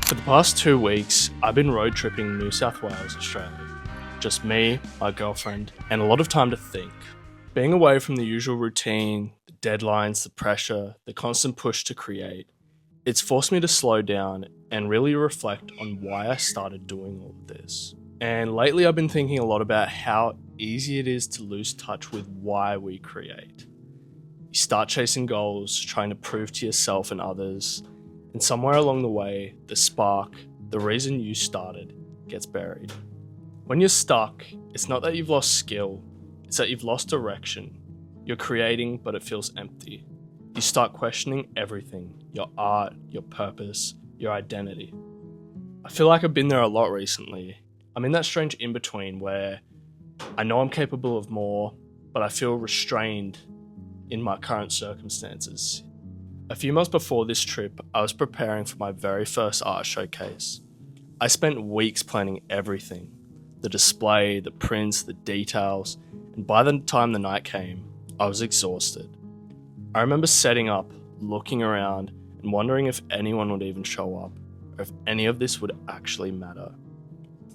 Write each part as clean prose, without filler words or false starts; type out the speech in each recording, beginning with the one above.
For the past 2 weeks, I've been road tripping New South Wales, Australia. Just me, my girlfriend, and a lot of time to think. Being away from the usual routine, the deadlines, the pressure, the constant push to create, it's forced me to slow down and really reflect on why I started doing all of this. And lately I've been thinking a lot about how easy it is to lose touch with why we create. You start chasing goals, trying to prove to yourself and others, and somewhere along the way, the spark, the reason you started, gets buried. When you're stuck, it's not that you've lost skill, it's that you've lost direction. You're creating, but it feels empty. You start questioning everything, your art, your purpose, your identity. I feel like I've been there a lot recently. I'm in that strange in-between where I know I'm capable of more, but I feel restrained in my current circumstances. A few months before this trip, I was preparing for my very first art showcase. I spent weeks planning everything. The display, the prints, the details, and by the time the night came, I was exhausted. I remember setting up, looking around, and wondering if anyone would even show up, or if any of this would actually matter.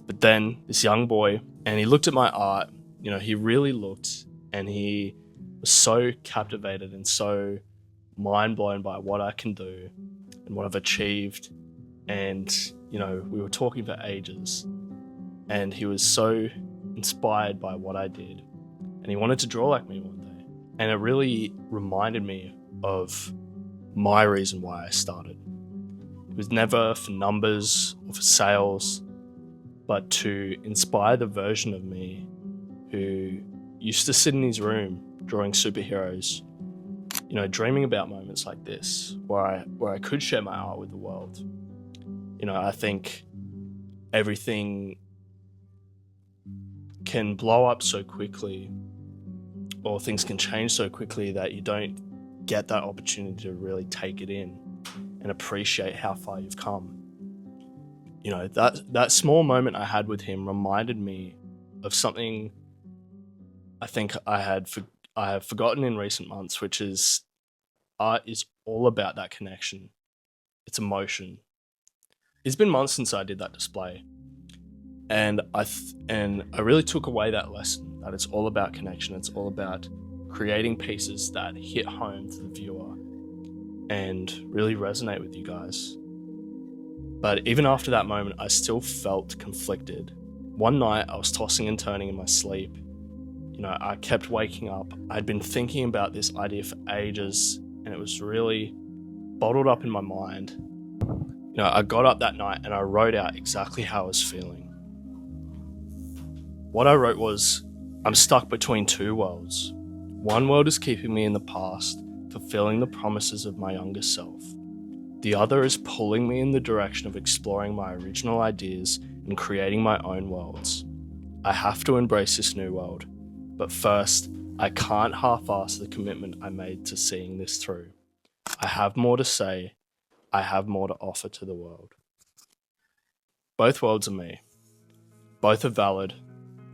But then, this young boy, and he looked at my art, he really looked, and he was so captivated and so mind blown by what I can do and what I've achieved. And, we were talking for ages. And he was so inspired by what I did. And he wanted to draw like me one day. And it really reminded me of my reason why I started. It was never for numbers or for sales, but to inspire the version of me who used to sit in his room drawing superheroes, dreaming about moments like this where I could share my art with the world. I think everything can blow up so quickly, or things can change so quickly that you don't get that opportunity to really take it in and appreciate how far you've come. That small moment I had with him reminded me of something I think I have forgotten in recent months, which is art is all about that connection. It's emotion. It's been months since I did that display. And I really took away that lesson, that it's all about connection. It's all about creating pieces that hit home to the viewer and really resonate with you guys. But even after that moment, I still felt conflicted. One night I was tossing and turning in my sleep. I kept waking up. I'd been thinking about this idea for ages, and it was really bottled up in my mind. I got up that night and I wrote out exactly how I was feeling. What I wrote was, I'm stuck between two worlds. One world is keeping me in the past, fulfilling the promises of my younger self. The other is pulling me in the direction of exploring my original ideas and creating my own worlds. I have to embrace this new world, but first, I can't half-ass the commitment I made to seeing this through. I have more to say. I have more to offer to the world. Both worlds are me. Both are valid,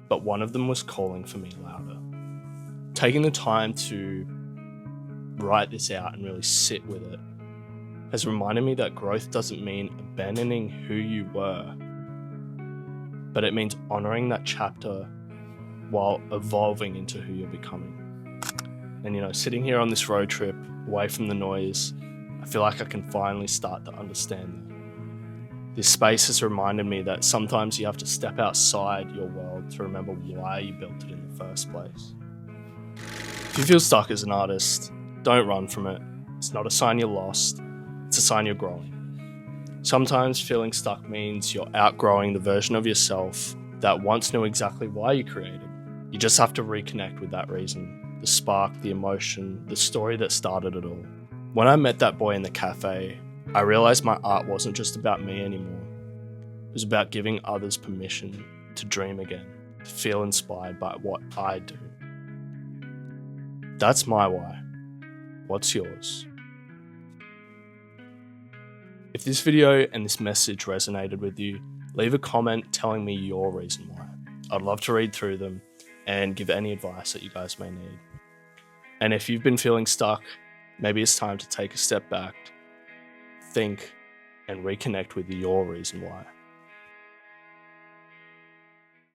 but one of them was calling for me louder. Taking the time to write this out and really sit with it has reminded me that growth doesn't mean abandoning who you were, but it means honoring that chapter while evolving into who you're becoming. And sitting here on this road trip, away from the noise, I feel like I can finally start to understand that. This space has reminded me that sometimes you have to step outside your world to remember why you built it in the first place. If you feel stuck as an artist, don't run from it. It's not a sign you're lost, it's a sign you're growing. Sometimes feeling stuck means you're outgrowing the version of yourself that once knew exactly why you created. You just have to reconnect with that reason, the spark, the emotion, the story that started it all. When I met that boy in the cafe, I realized my art wasn't just about me anymore. It was about giving others permission to dream again, to feel inspired by what I do. That's my why. What's yours? If this video and this message resonated with you, leave a comment telling me your reason why. I'd love to read through them and give any advice that you guys may need. And if you've been feeling stuck, maybe it's time to take a step back, think, and reconnect with your reason why.